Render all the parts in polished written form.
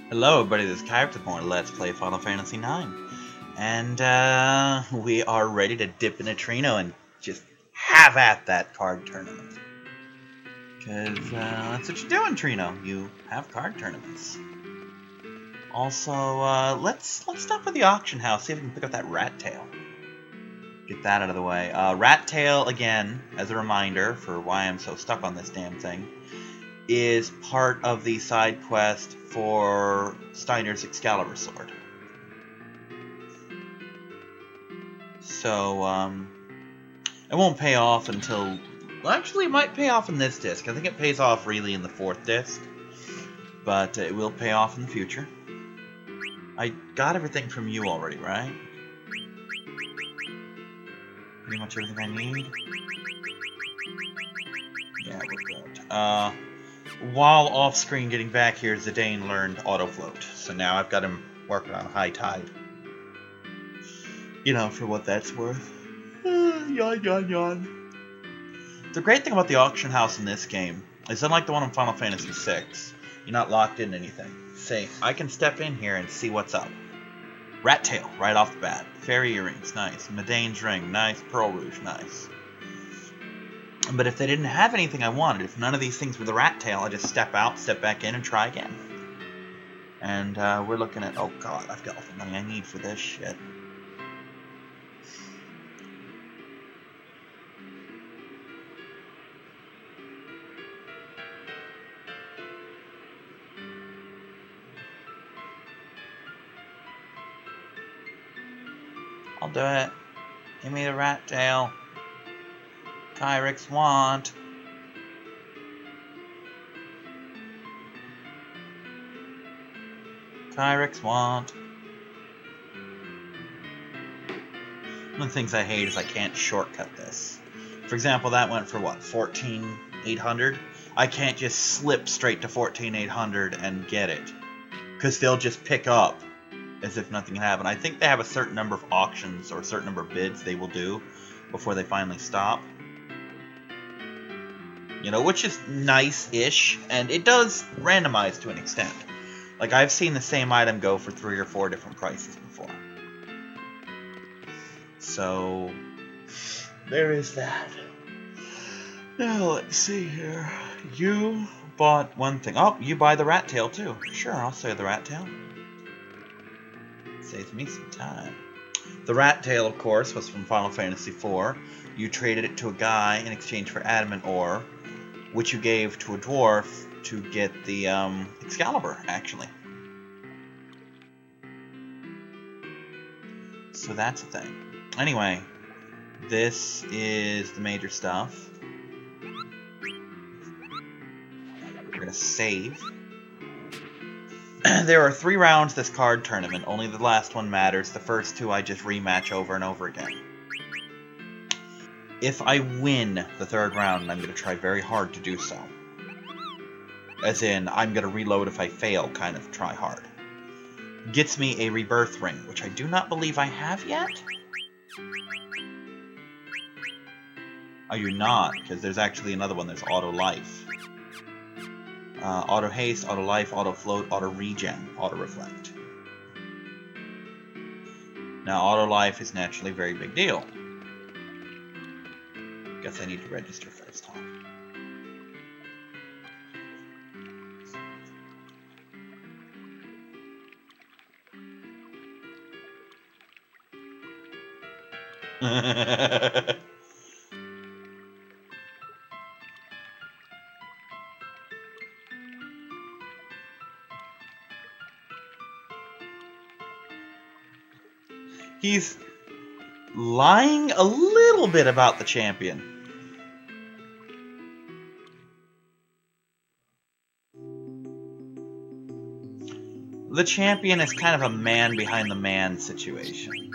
Hello everybody, this is Kai with more Let's Play Final Fantasy IX. And we are ready to dip into Treno and just have at that card tournament. Because that's what you do in Treno, you have card tournaments. Also, let's stop at the auction house, see if we can pick up that rat tail. Get that out of the way. Rat tail, again, as a reminder for why I'm so stuck on this damn thing, is part of the side quest for Steiner's Excalibur sword. So, it won't pay off until... Well, actually, it might pay off in this disc. I think it pays off really in the 4th disc. But it will pay off in the future. I got everything from you already, right? Pretty much everything I need? Yeah, we're good. While off-screen getting back here, Zidane learned auto-float. So now I've got him working on high tide. You know, for what that's worth. Yawn, yawn, yawn. The great thing about the auction house in this game is unlike the one in Final Fantasy VI, you're not locked in anything. Say, I can step in here and see what's up. Rat tail, right off the bat. Fairy earrings, nice. Medane's ring, nice. Pearl rouge, nice. But if they didn't have anything I wanted, if none of these things were the rat tail, I just step out, step back in, and try again. And we're looking at... Oh god, I've got all the money I need for this shit. I'll do it. Give me the rat tail. Kyrix want. Kyrix want. One of the things I hate is I can't shortcut this. For example, that went for what, 14,800? I can't just slip straight to 14,800 and get it. Because they'll just pick up as if nothing happened. I think they have a certain number of auctions or a certain number of bids they will do before they finally stop. You know, which is nice-ish, and it does randomize to an extent. Like, I've seen the same item go for 3 or 4 different prices before. So, there is that. Now, let's see here. You bought one thing. Oh, you buy the rat tail, too. Sure, I'll say the rat tail. Saves me some time. The rat tail, of course, was from Final Fantasy IV. You traded it to a guy in exchange for adamant ore, which you gave to a dwarf to get the Excalibur, actually. So that's the thing. Anyway, this is the major stuff. We're going to save. There are 3 rounds this card tournament. Only the last one matters. The first 2 I just rematch over and over again. If I win the 3rd round, and I'm going to try very hard to do so, as in, I'm going to reload if I fail, kind of try hard, gets me a rebirth ring, which I do not believe I have yet. Oh, you're not, because there's actually another one. There's auto life. Auto haste, auto life, auto float, auto regen, auto reflect. Now, auto life is naturally a very big deal. Guess I need to register first, huh? He's lying a little bit about the champion. The champion is kind of a man behind the man situation.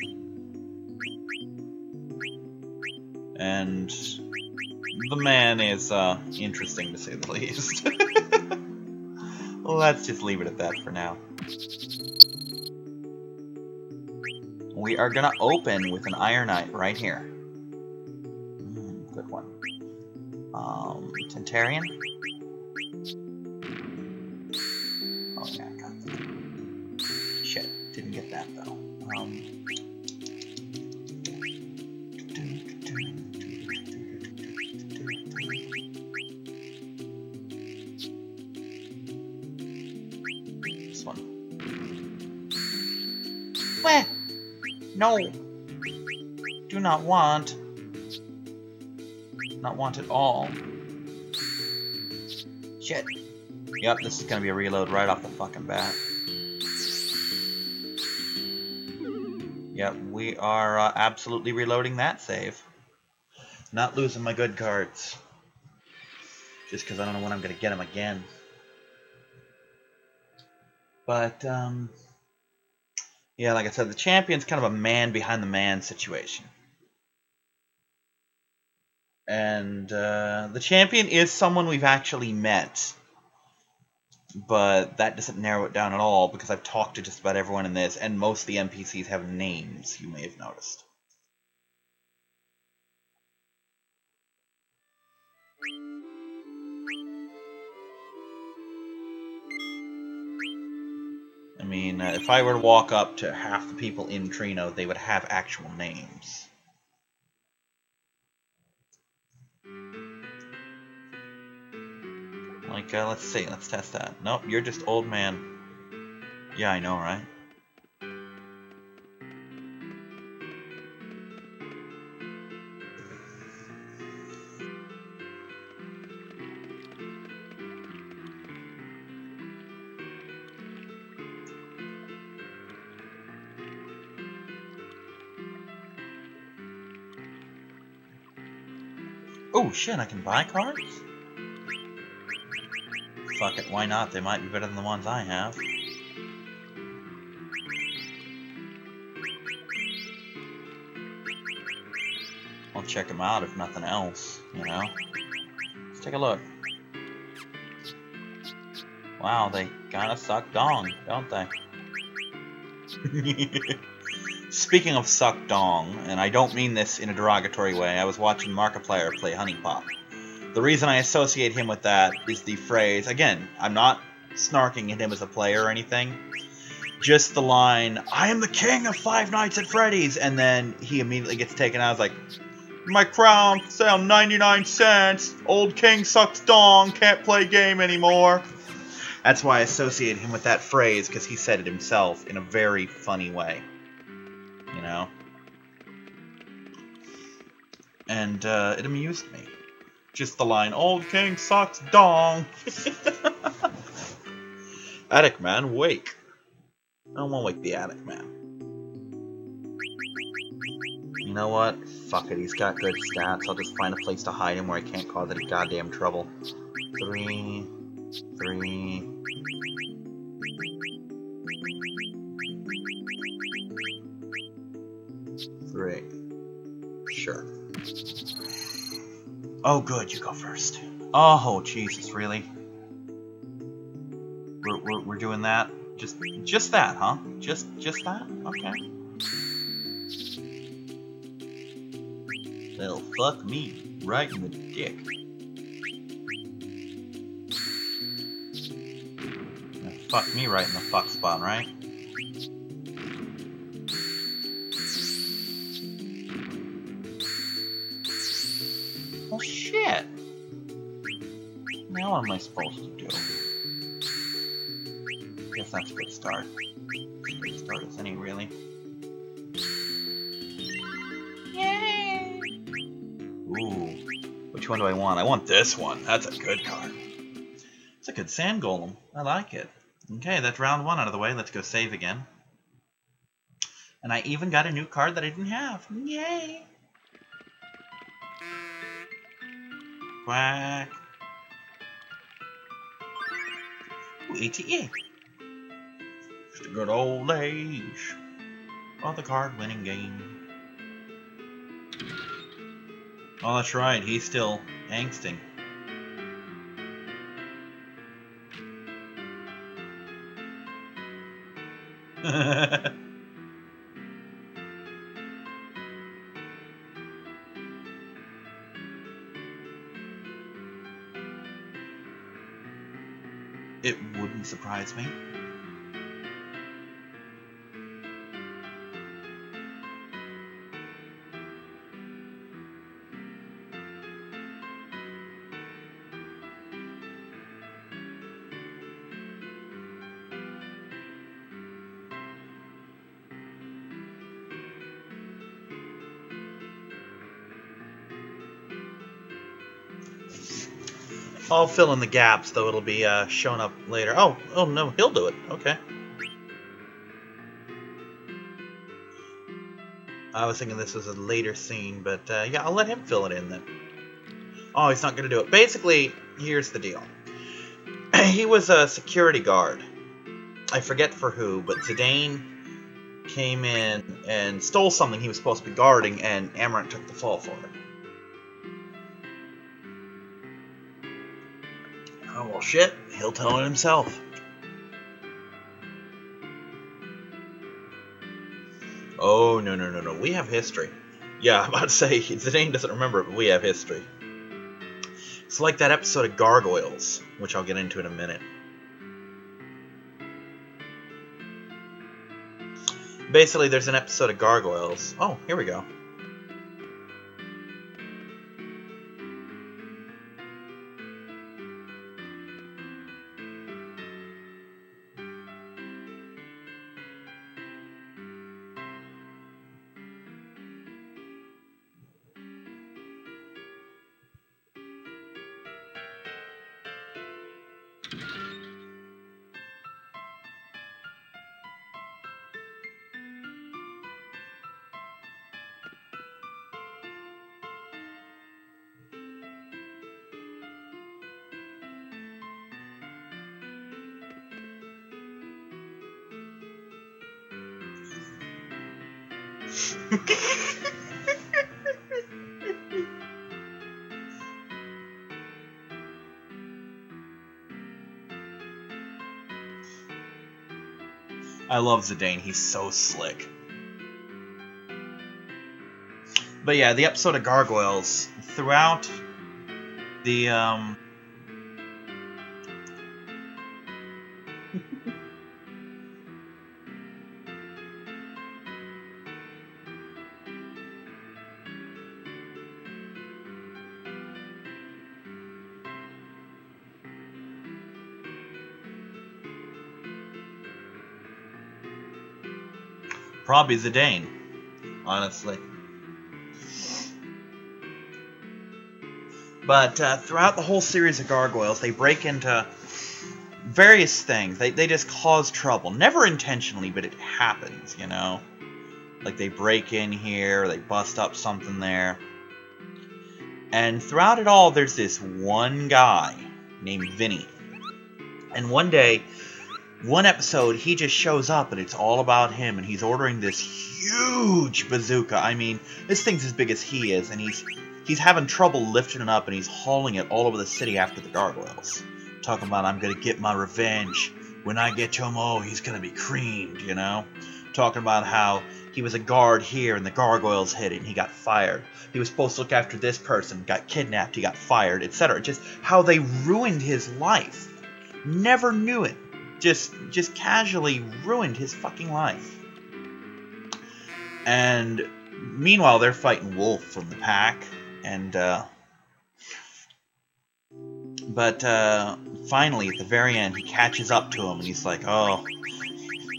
And the man is interesting to say the least. Let's just leave it at that for now. We are going to open with an Ironite right here. Good one. Tentarian? Oh yeah, I got that. Didn't get that though. This one. Where? No. Do not want. Not want at all. Shit. Yep, this is gonna be a reload right off the fucking bat. Yep, we are absolutely reloading that save. Not losing my good cards. Just because I don't know when I'm gonna get them again. But, yeah, like I said, the champion's kind of a man behind the man situation. And the champion is someone we've actually met. But that doesn't narrow it down at all, because I've talked to just about everyone in this, and most of the NPCs have names, you may have noticed. I mean, if I were to walk up to half the people in Treno, they would have actual names. Like, let's see, let's test that. Nope, you're just old man. Yeah, I know, right? Oh shit, I can buy cards? Fuck it, why not? They might be better than the ones I have. I'll check them out if nothing else, you know? Let's take a look. Wow, they kinda suck dong, don't they? Speaking of suck dong, and I don't mean this in a derogatory way, I was watching Markiplier play Honey Pop. The reason I associate him with that is the phrase, again, I'm not snarking at him as a player or anything, just the line, I am the king of Five Nights at Freddy's, and then he immediately gets taken out, like, my crown for sale 99 cents, old king sucks dong, can't play game anymore. That's why I associate him with that phrase, because he said it himself in a very funny way. You know? And it amused me. Just the line, old king sucks dong. Attic man, wake. I don't want to wake the attic man. You know what? Fuck it, he's got good stats. I'll just find a place to hide him where I can't cause any goddamn trouble. 3, 3. Sure. Oh, good, you go first. Oh, Jesus, really? We're doing that? Just that, huh? Just that? Okay. Well, fuck me, right in the dick. Fuck me right in the fuck spot, right? Well, shit. Now what am I supposed to do? Guess that's a good start. Good start as any, really. Yay! Ooh. Which one do I want? I want this one. That's a good card. It's a good sand golem. I like it. Okay, that's round 1 out of the way. Let's go save again. And I even got a new card that I didn't have. Yay! Quack. Ooh, ATA. Just a good old age of the card winning game. Oh, that's right. He's still angsting. It wouldn't surprise me. I'll fill in the gaps, though it'll be shown up later. Oh no, he'll do it. Okay. I was thinking this was a later scene, but yeah, I'll let him fill it in then. Oh, he's not going to do it. Basically, here's the deal. He was a security guard. I forget for who, but Zidane came in and stole something he was supposed to be guarding, and Amaranth took the fall for it. Oh, well, shit. He'll tell it himself. Oh, no. We have history. Yeah, I'm about to say, Zidane doesn't remember it, but we have history. It's like that episode of Gargoyles, which I'll get into in a minute. Basically, there's an episode of Gargoyles. Oh, here we go. I love Zidane, he's so slick. But yeah, the episode of Gargoyles, throughout the, probably Zidane, honestly. But throughout the whole series of Gargoyles, they break into various things. They just cause trouble. Never intentionally, but it happens, you know? Like they break in here, they bust up something there. And throughout it all, there's this one guy named Vinny. And one day, one episode, he just shows up and it's all about him, and he's ordering this huge bazooka. I mean, this thing's as big as he is, and he's having trouble lifting it up, and he's hauling it all over the city after the Gargoyles. Talking about, I'm gonna get my revenge. When I get to him, oh, he's gonna be creamed, you know? Talking about how he was a guard here and the Gargoyles hit it and he got fired. He was supposed to look after this person, got kidnapped, he got fired, etc. Just how they ruined his life. Never knew it. Just casually ruined his fucking life. And meanwhile, they're fighting Wolf from the pack, and but finally at the very end, he catches up to him, and he's like, "Oh,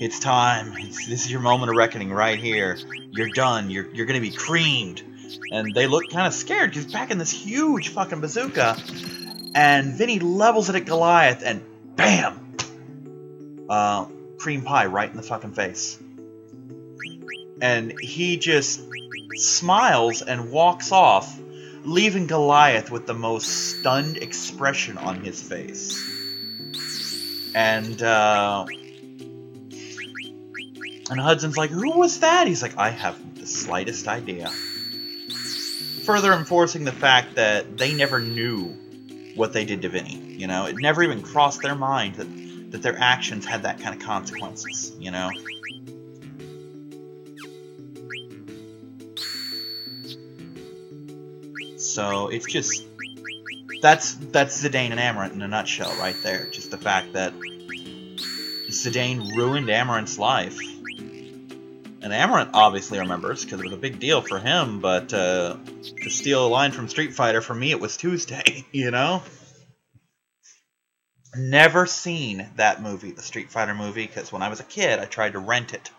it's time. This is your moment of reckoning right here. You're done. You're gonna be creamed." And they look kind of scared because he's packing this huge fucking bazooka, and Vinny levels it at Goliath, and bam! Cream pie right in the fucking face. And he just smiles and walks off, leaving Goliath with the most stunned expression on his face. And Hudson's like, "Who was that?" He's like, "I haven't the slightest idea." Further enforcing the fact that they never knew what they did to Vinny. You know, it never even crossed their mind that their actions had that kind of consequences, you know? So, it's just... That's Zidane and Amaranth in a nutshell right there. Just the fact that Zidane ruined Amaranth's life. And Amaranth obviously remembers, because it was a big deal for him, but to steal a line from Street Fighter, for me it was Tuesday, you know? Never seen that movie, the Street Fighter movie, because when I was a kid, I tried to rent it.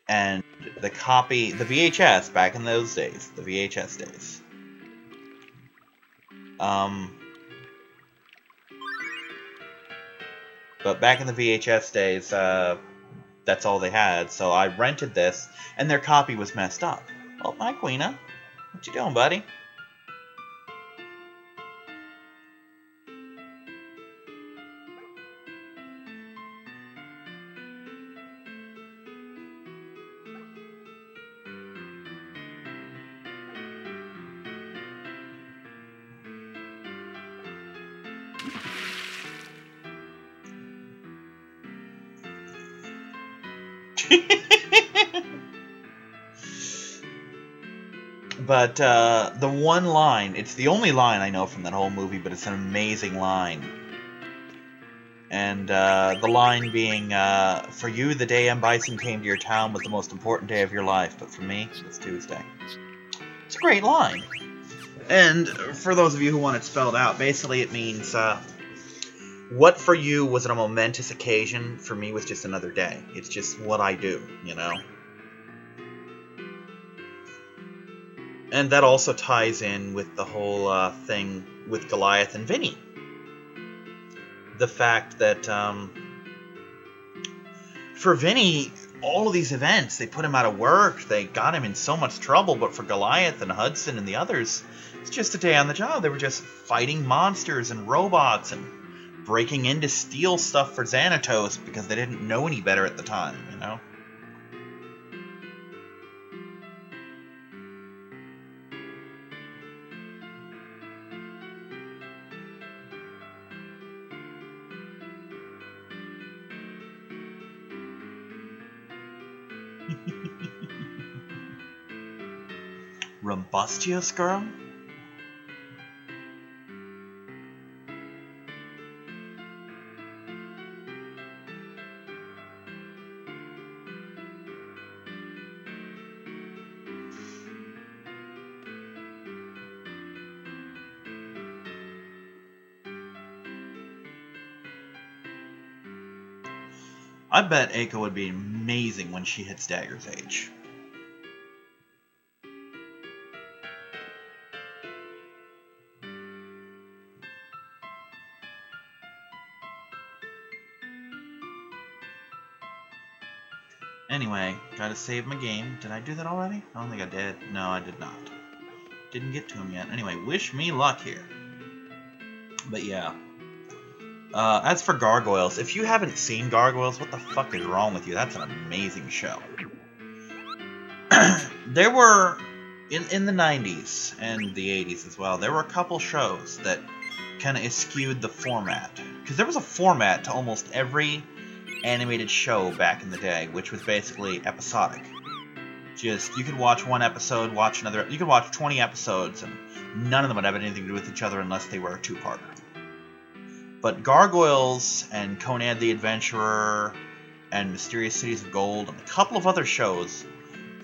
And the copy, the VHS, back in those days, the VHS days, But back in the VHS days, that's all they had. So I rented this, and their copy was messed up. Oh, hi, Queena. What you doing, buddy? But the one line, it's the only line I know from that whole movie, but it's an amazing line. And the line being, for you, the day M. Bison came to your town was the most important day of your life, but for me, it's Tuesday. It's a great line. And for those of you who want it spelled out, basically it means, what for you was a momentous occasion, for me was just another day. It's just what I do, you know? And that also ties in with the whole thing with Goliath and Vinny. The fact that for Vinny, all of these events, they put him out of work, they got him in so much trouble, but for Goliath and Hudson and the others, it's just a day on the job. They were just fighting monsters and robots and breaking in to steal stuff for Xanatos because they didn't know any better at the time, you know? Rumbustious girl? I bet Eiko would be amazing when she hits Dagger's age. Anyway, gotta save my game. Did I do that already? I don't think I did. No, I did not. Didn't get to him yet. Anyway, wish me luck here. But yeah. As for Gargoyles, if you haven't seen Gargoyles, what the fuck is wrong with you? That's an amazing show. There were, in the 90s and the 80s as well, there were a couple shows that kind of eschewed the format. Because there was a format to almost every animated show back in the day, which was basically episodic. Just, you could watch one episode, watch another, you could watch 20 episodes, and none of them would have anything to do with each other unless they were a two-parter. But Gargoyles and Conan the Adventurer and Mysterious Cities of Gold and a couple of other shows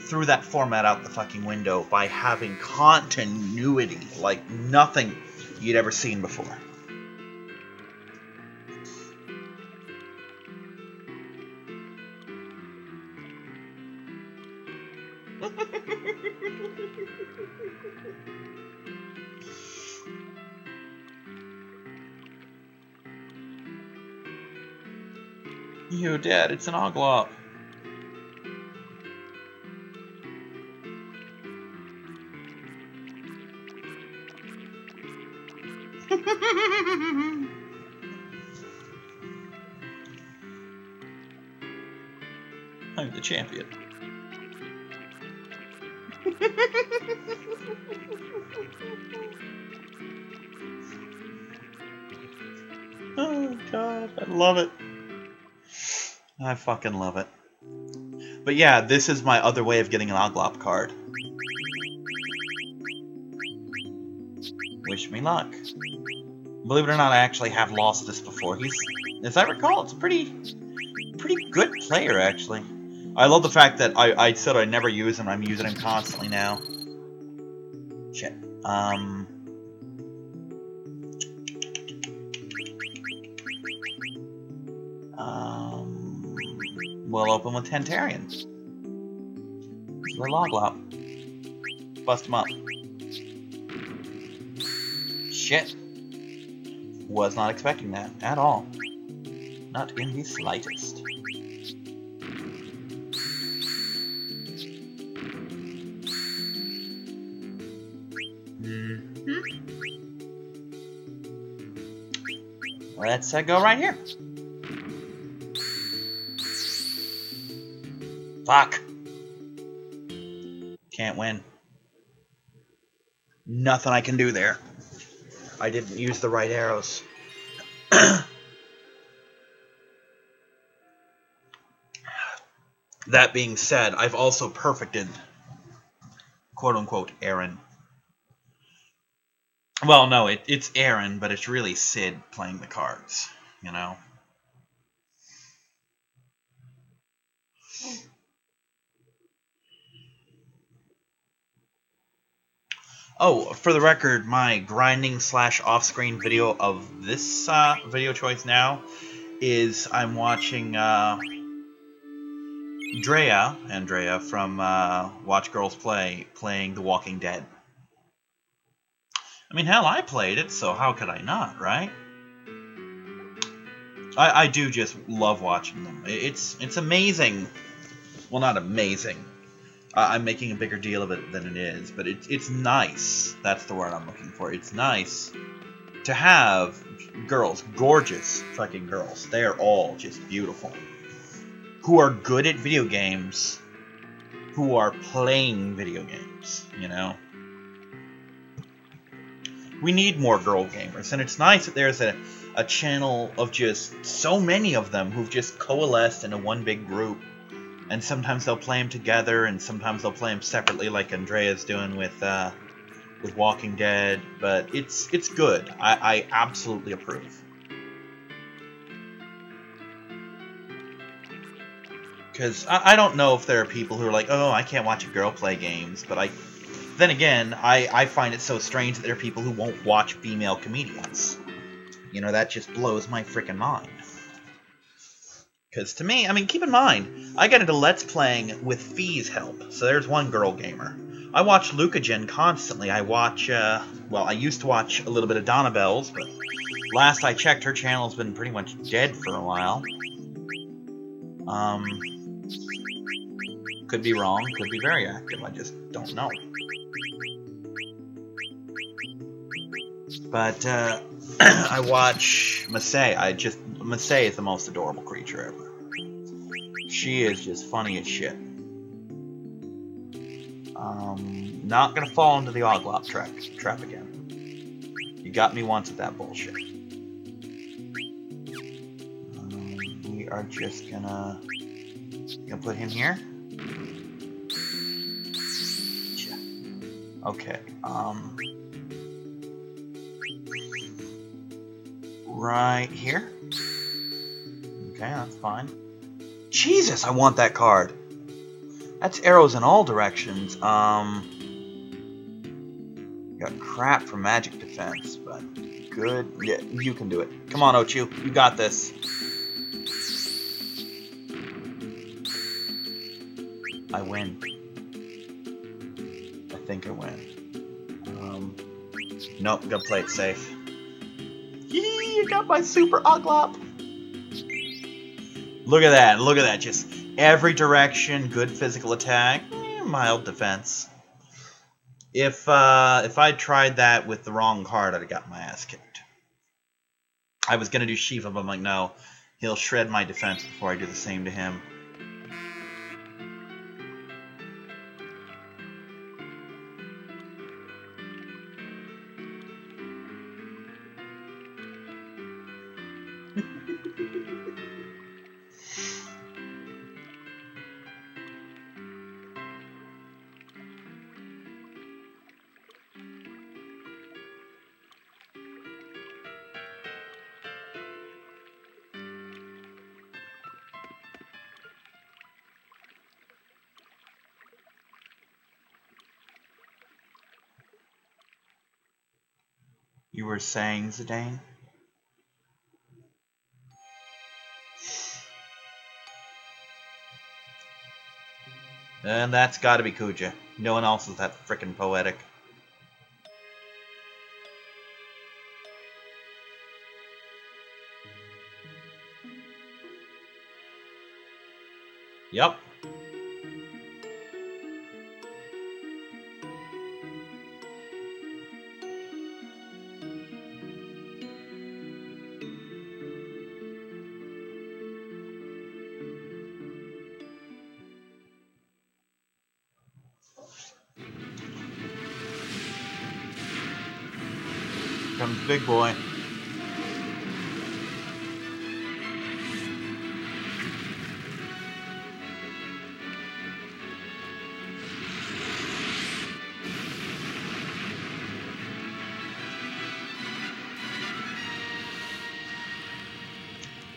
threw that format out the fucking window by having continuity like nothing you'd ever seen before. You, Dad, it's an oglop. I'm the champion. Oh, God, I love it. I fucking love it. But yeah, this is my other way of getting an Oglop card. Wish me luck. Believe it or not, I actually have lost this before. He's, as I recall, it's a pretty good player, actually. I love the fact that I said I'd never use him. I'm using him constantly now. Shit. We'll open with Tentarian. Little Oglop. Bust him up. Shit. Was not expecting that at all. Not in the slightest. Let's go right here. Fuck. Can't win. Nothing I can do there. I didn't use the right arrows. That being said, I've also perfected, quote-unquote, Aaron. Well, no, it's Aaron, but it's really Sid playing the cards, you know? Oh, for the record, my grinding / off-screen video of this video choice now is I'm watching Andrea from Watch Girls Play, playing The Walking Dead. I mean, hell, I played it, so how could I not, right? I do just love watching them. It's amazing. Well, not amazing. I'm making a bigger deal of it than it is, but it's nice. That's the word I'm looking for. It's nice to have girls, gorgeous fucking girls. They are all just beautiful. Who are good at video games, who are playing video games, you know? We need more girl gamers, and it's nice that there's a channel of just so many of them who've just coalesced into one big group. And sometimes they'll play them together, and sometimes they'll play them separately, like Andrea's doing with Walking Dead. But it's good. I absolutely approve. Because I don't know if there are people who are like, oh, I can't watch a girl play games. But then again, I find it so strange that there are people who won't watch female comedians. You know, that just blows my freaking mind. Because to me, I mean, keep in mind, I got into Let's Playing with Fee's help. So there's one girl gamer. I watch Lucagen constantly. I watch, well, I used to watch a little bit of Donna Bells, but last I checked, her channel's been pretty much dead for a while. Could be wrong, could be very active, I just don't know. But, I watch Masae. Masae is the most adorable creature ever. She is just funny as shit. Not gonna fall into the Oglop trap again. You got me once with that bullshit. We are just gonna put him here. Okay, right here. Okay, that's fine. Jesus, I want that card. That's arrows in all directions. Got crap for magic defense, but good. Yeah, you can do it. Come on, Ochu, you got this. I win. I think I win. Nope, gotta play it safe. Yee, you got my super Oglop. Look at that, just every direction, good physical attack, mild defense. If I tried that with the wrong card, I'd have got my ass kicked. I was gonna do Shiva, but I'm like, no, he'll shred my defense before I do the same to him. You were saying, Zidane? And that's gotta be Kuja. No one else is that frickin' poetic. Yep. Comes big boy.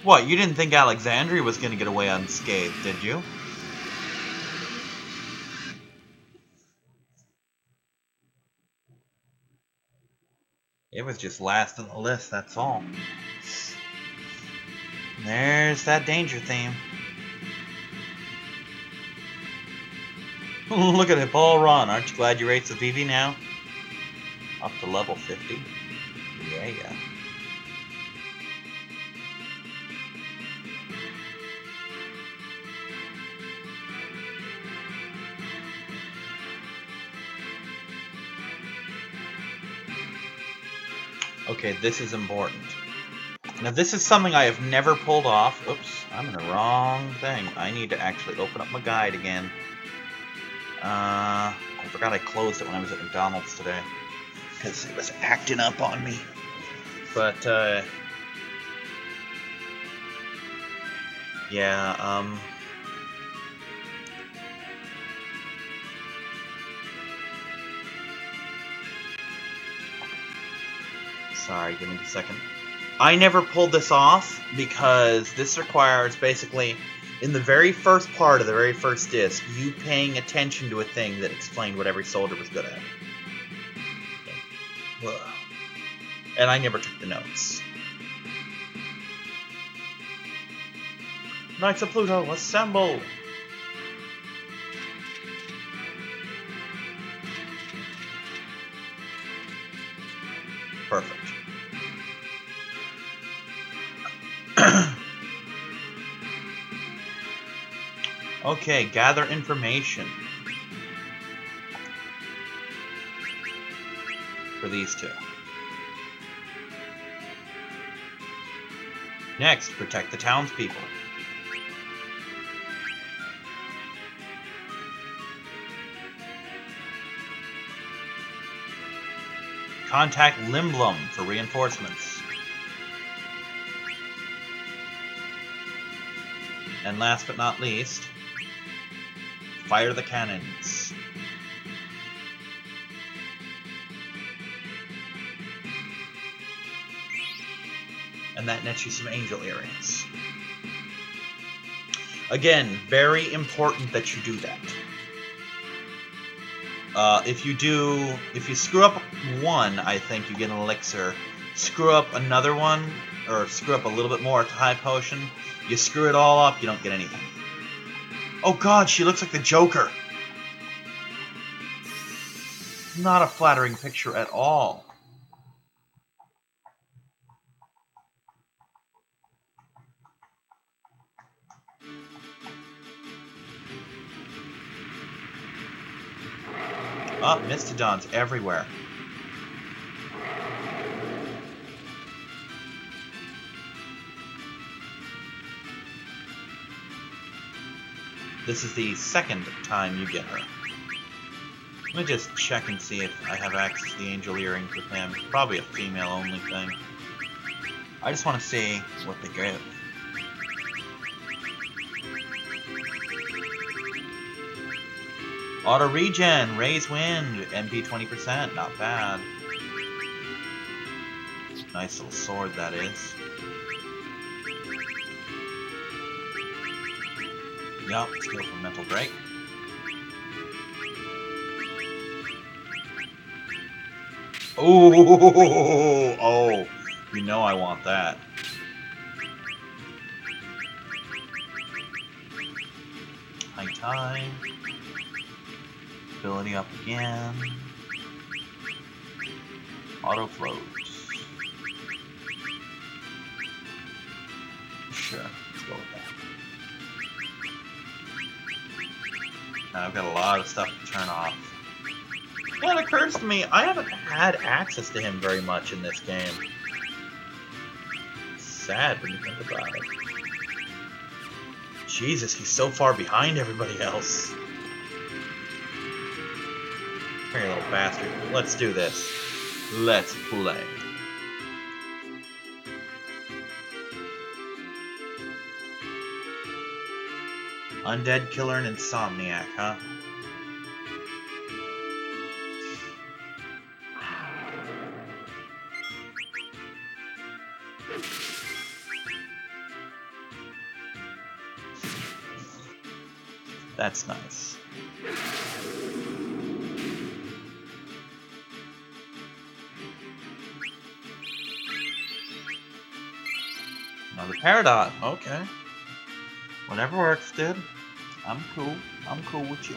What, you didn't think Alexandria was going to get away unscathed, did you? It was just last on the list, that's all. There's that danger theme. Look at it, Paul Ron. Aren't you glad you raced the VV now? Up to level 50. Yeah. Okay, this is important. Now, this is something I have never pulled off. Oops, I'm in the wrong thing. I need to actually open up my guide again. I forgot I closed it when I was at McDonald's today, because it was acting up on me. But, yeah, sorry, give me a second. I never pulled this off because this requires basically, in the very first part of the very first disc, you paying attention to a thing that explained what every soldier was good at. Ugh. And I never took the notes. Knights of Pluto, assemble! Perfect. Okay, gather information for these two. Next, protect the townspeople. Contact Limblum for reinforcements. And last but not least, fire the cannons. And that nets you some angel earrings. Again, very important that you do that. If you screw up one, I think you get an elixir. Screw up another one, or screw up a little bit more, it's a high potion. You screw it all up, you don't get anything. Oh god, she looks like the Joker. Not a flattering picture at all. Oh, Mistodons everywhere. This is the second time you get her. Let me just check and see if I have access to the angel earrings with him. Probably a female-only thing. I just want to see what they give. Auto regen, raise wind, MP 20%, not bad. Nice little sword that is. Yup, skill from mental break. Ooh, oh, you know I want that. High time. Ability up again. Auto float. Sure, let's go with that. Now I've got a lot of stuff to turn off. Yeah, it occurs to me, I haven't had access to him very much in this game. It's sad when you think about it. Jesus, he's so far behind everybody else. Come here, little bastard. Let's do this. Let's play. Undead Killer and Insomniac, huh? That's nice. Another Paradox. Okay. Whatever works, dude. I'm cool. I'm cool with you.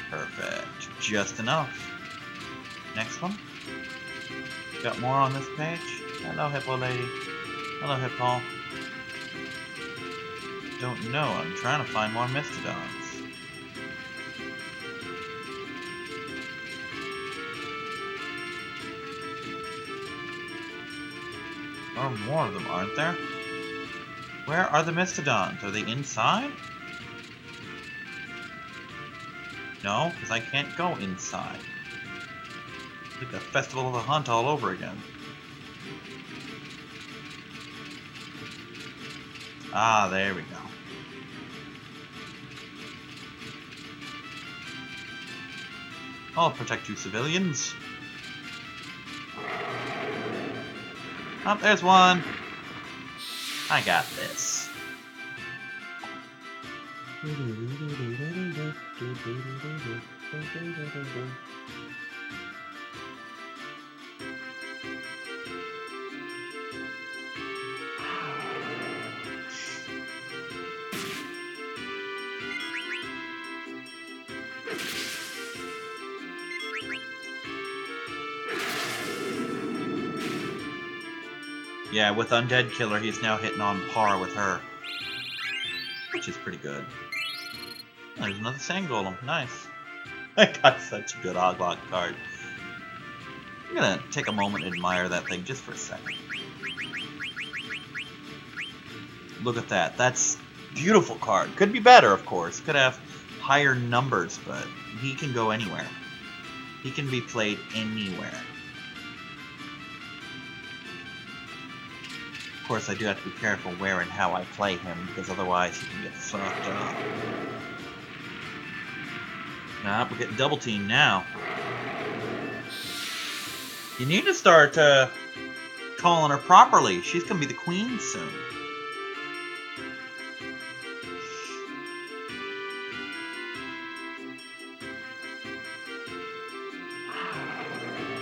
Perfect. Just enough. Next one. Got more on this page? Hello, Hippo Lady. Hello, Hippo. Don't know. I'm trying to find more Mastodons. There are more of them, aren't there? Where are the Mastodons? Are they inside? No, because I can't go inside. It's like the Festival of the Hunt all over again. Ah, there we go. I'll protect you, civilians. Oh, there's one. I got this. Yeah, with Undead Killer, he's now hitting on par with her. Which is pretty good. Oh, there's another Sand Golem. Nice. I got such a good Oglok card. I'm gonna take a moment and admire that thing just for a second. Look at that. That's a beautiful card. Could be better, of course. Could have higher numbers, but he can go anywhere. He can be played anywhere. Of course, I do have to be careful where and how I play him, because otherwise he can get fucked up. Nah, we're getting double teamed now. You need to start calling her properly. She's gonna be the queen soon.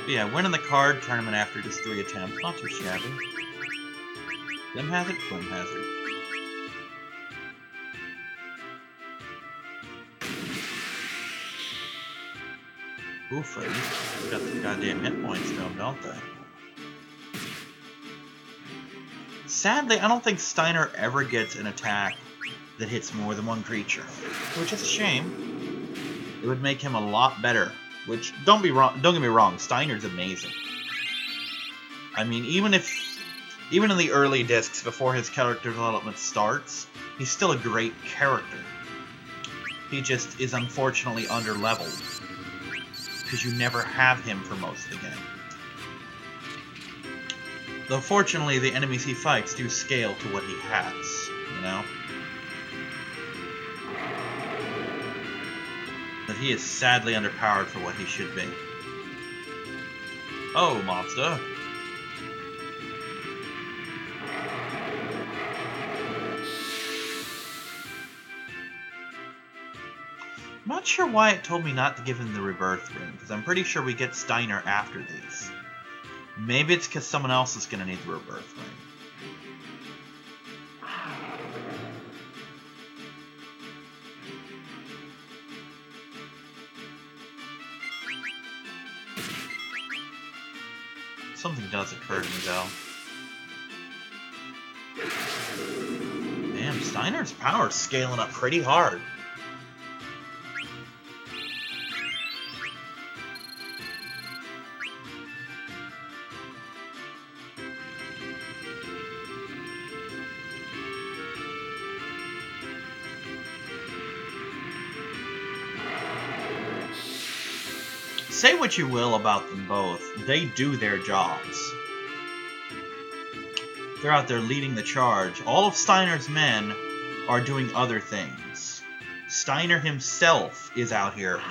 But yeah, winning the card tournament after just 3 attempts, not too shabby. Glim Hazard, Glim Hazard. Oof, they got the goddamn hit points to them, don't they? Sadly, I don't think Steiner ever gets an attack that hits more than one creature, which is a shame. It would make him a lot better. Which, don't get me wrong, Steiner's amazing. I mean, even in the early discs before his character development starts, he's still a great character. He just is unfortunately underleveled, because you never have him for most of the game. Though fortunately, the enemies he fights do scale to what he has, you know? But he is sadly underpowered for what he should be. Oh, monster. I'm not sure why it told me not to give him the Rebirth Ring, because I'm pretty sure we get Steiner after these. Maybe it's because someone else is going to need the Rebirth Ring. Something does occur to me, though. Damn, Steiner's power's scaling up pretty hard. Say what you will about them both, they do their jobs. They're out there leading the charge. All of Steiner's men are doing other things. Steiner himself is out here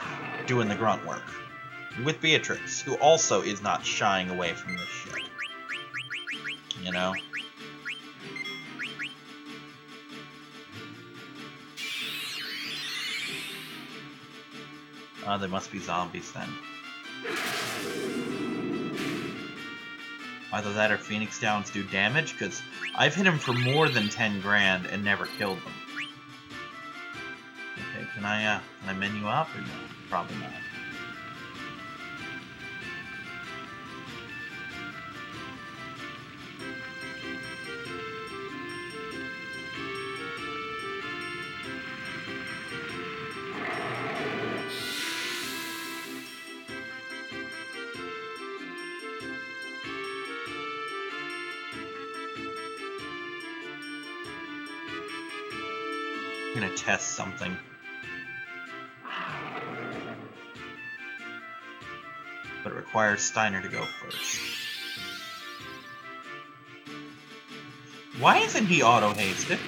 doing the grunt work. With Beatrix, who also is not shying away from this shit. You know? They must be zombies then. Either that or Phoenix Downs do damage, because I've hit him for more than 10 grand and never killed them. Okay, can I menu up or no? Probably not. I'm gonna test something. But it requires Steiner to go first. Why isn't he auto-hasted?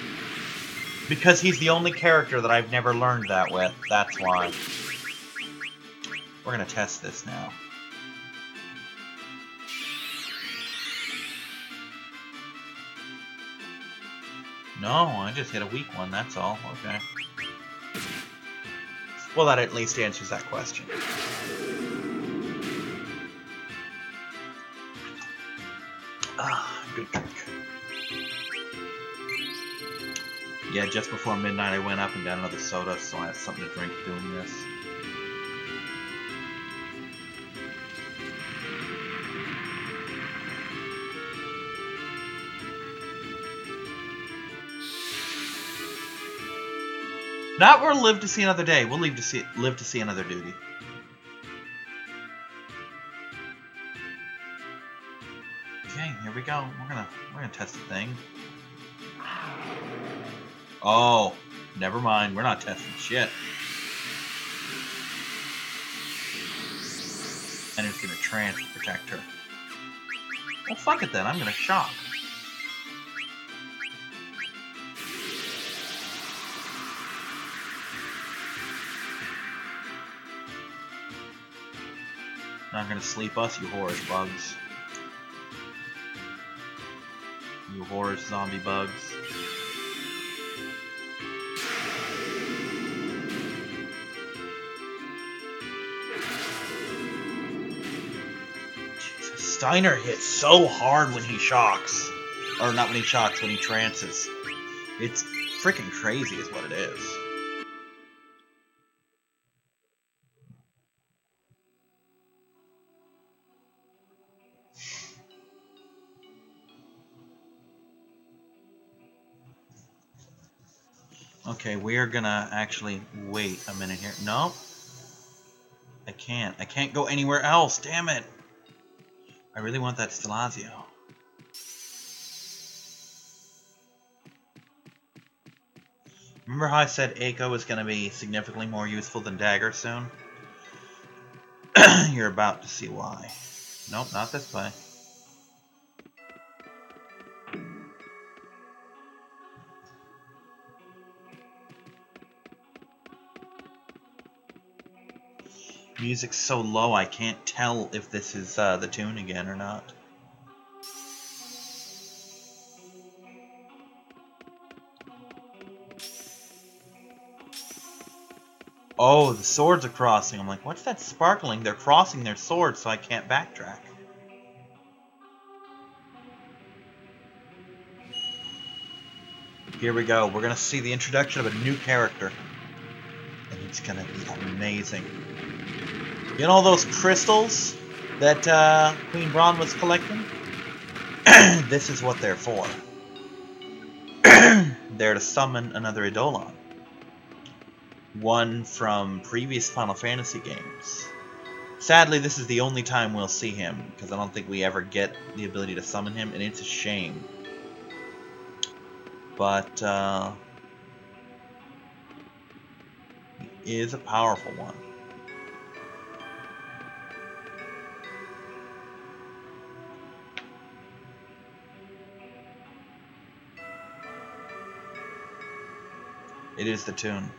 Because he's the only character that I've never learned that with. That's why. We're gonna test this now. No, I just hit a weak one, that's all. Okay. Well, that at least answers that question. Ah, good drink. Yeah, just before midnight I went up and got another soda, so I have something to drink doing this. Not we'll live to see another day. We'll live to see another duty. Okay, here we go. We're gonna test the thing. Oh, never mind. We're not testing shit. And it's gonna trance to protect her. Well, fuck it then. I'm gonna shock. Not gonna sleep us, you whorish bugs. You whorish zombie bugs. Jesus, Steiner hits so hard when he shocks. Or not when he shocks, when he trances. It's freaking crazy is what it is. Okay, we're gonna actually wait a minute here. Nope. I can't. I can't go anywhere else. Damn it. I really want that Stelazio. Remember how I said Eiko was gonna be significantly more useful than Dagger soon? You're about to see why. Nope, not this way. Music's so low I can't tell if this is the tune again or not. Oh, the swords are crossing. I'm like, what's that sparkling? They're crossing their swords, so I can't backtrack. Here we go. We're gonna see the introduction of a new character. And it's gonna be amazing. You know all those crystals that Queen Braun was collecting. This is what they're for. They're to summon another Eidolon. One from previous Final Fantasy games. Sadly, this is the only time we'll see him, because I don't think we ever get the ability to summon him, and it's a shame. But, he is a powerful one. It is the tune.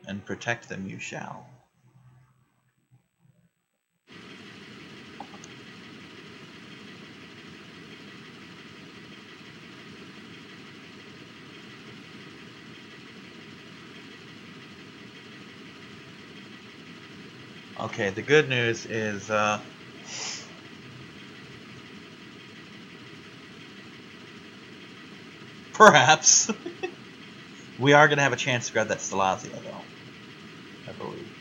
And protect them you shall. Okay, the good news is, perhaps, we are going to have a chance to grab that Stelazio, though, I believe.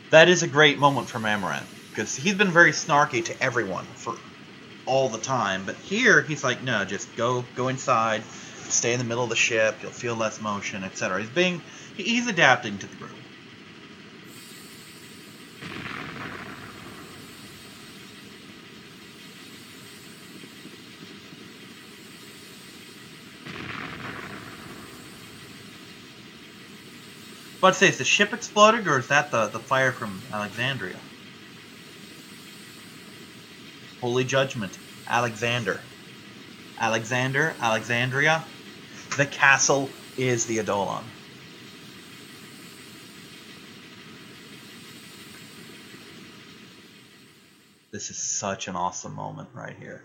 That is a great moment for Amaranth, because he's been very snarky to everyone for all the time, but here he's like, no, just go inside, stay in the middle of the ship, you'll feel less motion, etc. He's adapting to the group. But say, is the ship exploding, or is that the fire from Alexandria? Holy Judgment, Alexander. Alexandria. The castle is the Eidolon. This is such an awesome moment right here.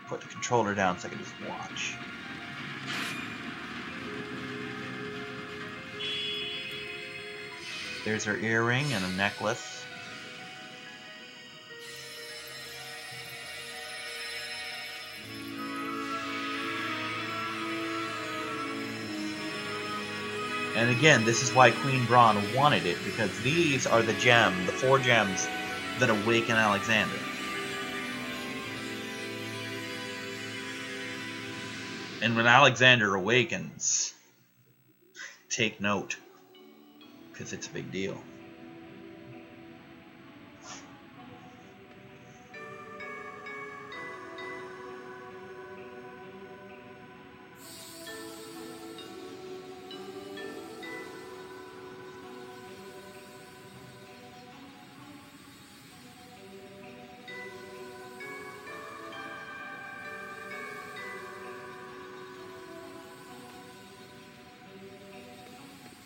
Put the controller down so I can just watch. There's her earring and a necklace. And again, this is why Queen Braun wanted it, because these are the 4 gems that awaken Alexander. And when Alexander awakens, take note, because it's a big deal.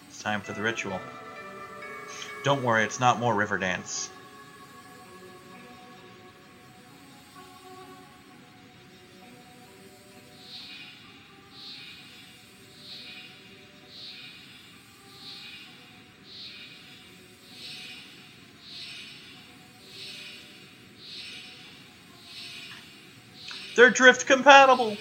It's time for the ritual. Don't worry, it's not more river dance. They're drift compatible!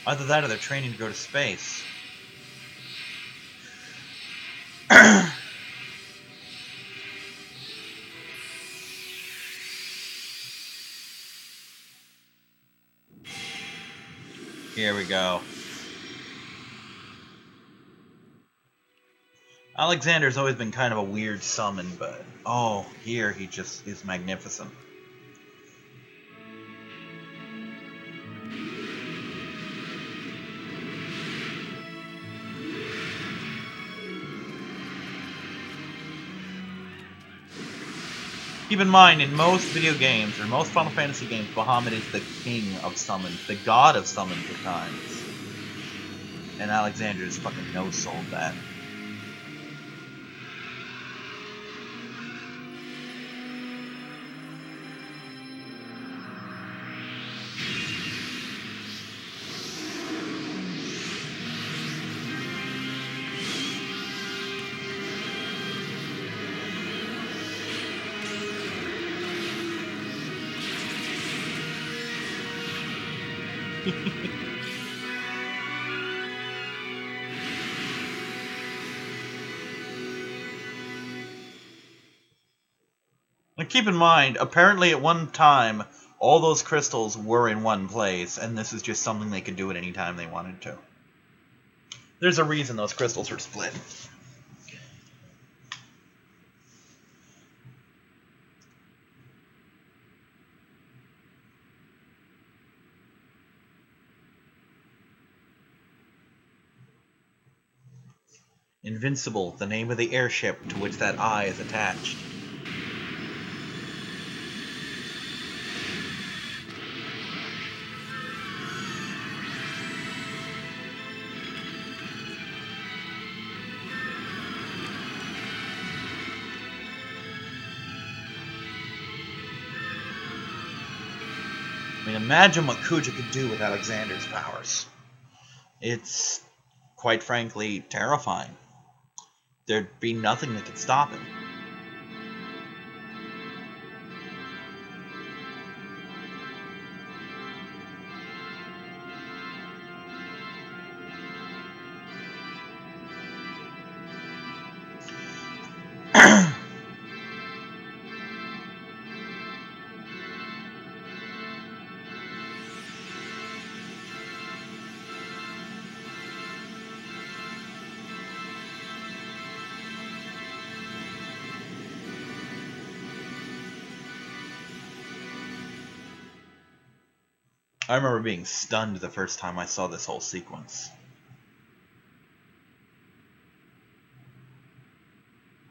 Either that or they're training to go to space. Here we go. Alexander's always been kind of a weird summon, but oh, here he just is magnificent. Keep in mind, in most video games, or most Final Fantasy games, Bahamut is the king of summons, the god of summons at times. And Alexander just fucking no-sold that. And keep in mind, apparently at one time, all those crystals were in one place, and this is just something they could do at any time they wanted to. There's a reason those crystals are split. Invincible, the name of the airship to which that eye is attached. I mean, imagine what Kuja could do with Alexander's powers. It's, quite frankly, terrifying. There'd be nothing that could stop him. I remember being stunned the first time I saw this whole sequence.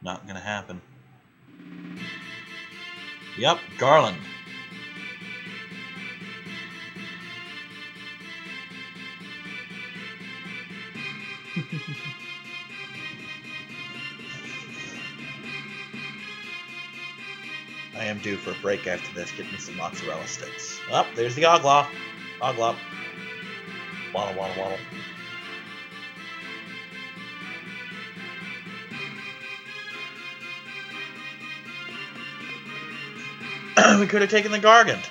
Not gonna happen. Yep, Garland. I am due for a break after this. Get me some mozzarella sticks. Oh, there's the Ogla. Ogla. Waddle, waddle, waddle. We could have taken the Gargant.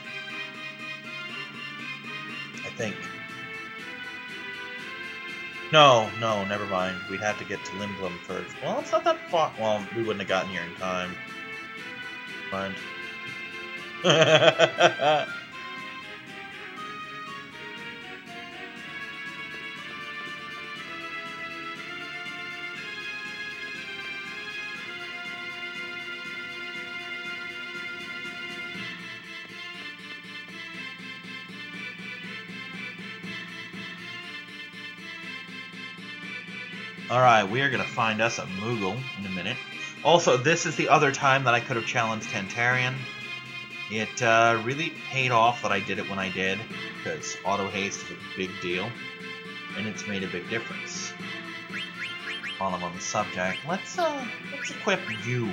I think. No, never mind. We'd have to get to Limblum first. Well, it's not that far. Well, we wouldn't have gotten here in time. Mind. Alright, we are going to find us a Moogle in a minute. Also, this is the other time that I could have challenged Tantarian. It really paid off that I did it when I did, because auto haste is a big deal, and it's made a big difference. While I'm on the subject, let's equip you.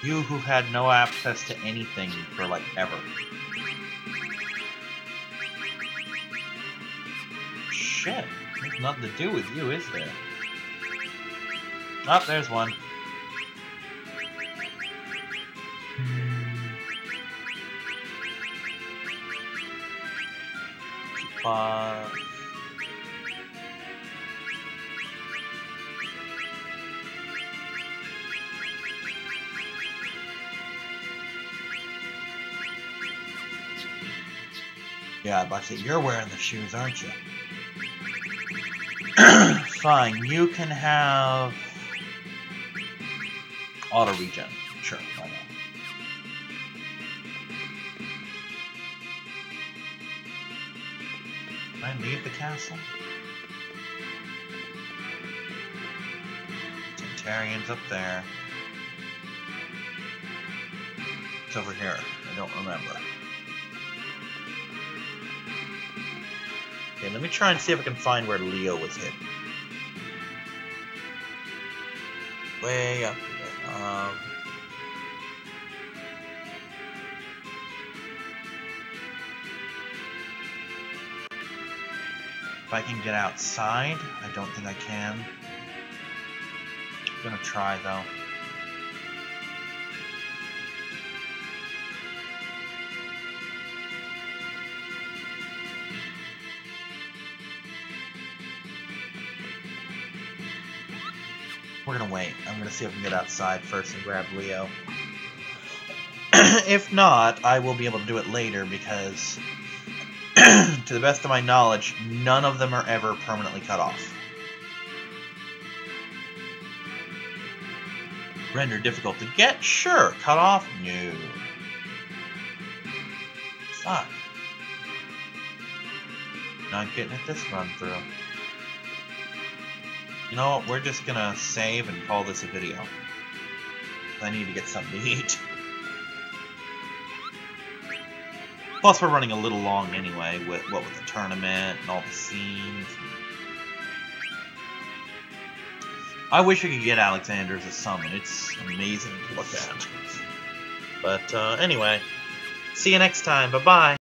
You who had no access to anything for, like, ever. Shit, there's nothing to do with you, is there? Oh, there's one. Yeah, but you're wearing the shoes, aren't you? Fine, you can have auto regen. Sure, why not? Can I leave the castle? Tantarian's up there. It's over here. I don't remember. Okay, let me try and see if I can find where Leo was hidden. Way up here. If I can get outside, I don't think I can. I'm gonna try though. we're gonna wait. I'm gonna see if I can get outside first and grab Leo. If not, I will be able to do it later because, to the best of my knowledge, none of them are ever permanently cut off. Render difficult to get? Sure. Cut off? No. Fuck. Not getting it this run through. You know what? We're just gonna save and call this a video. I need to get something to eat. Plus, we're running a little long anyway, with the tournament and all the scenes. I wish we could get Alexandria as a summon. It's amazing to look at. But anyway, see you next time. Bye-bye.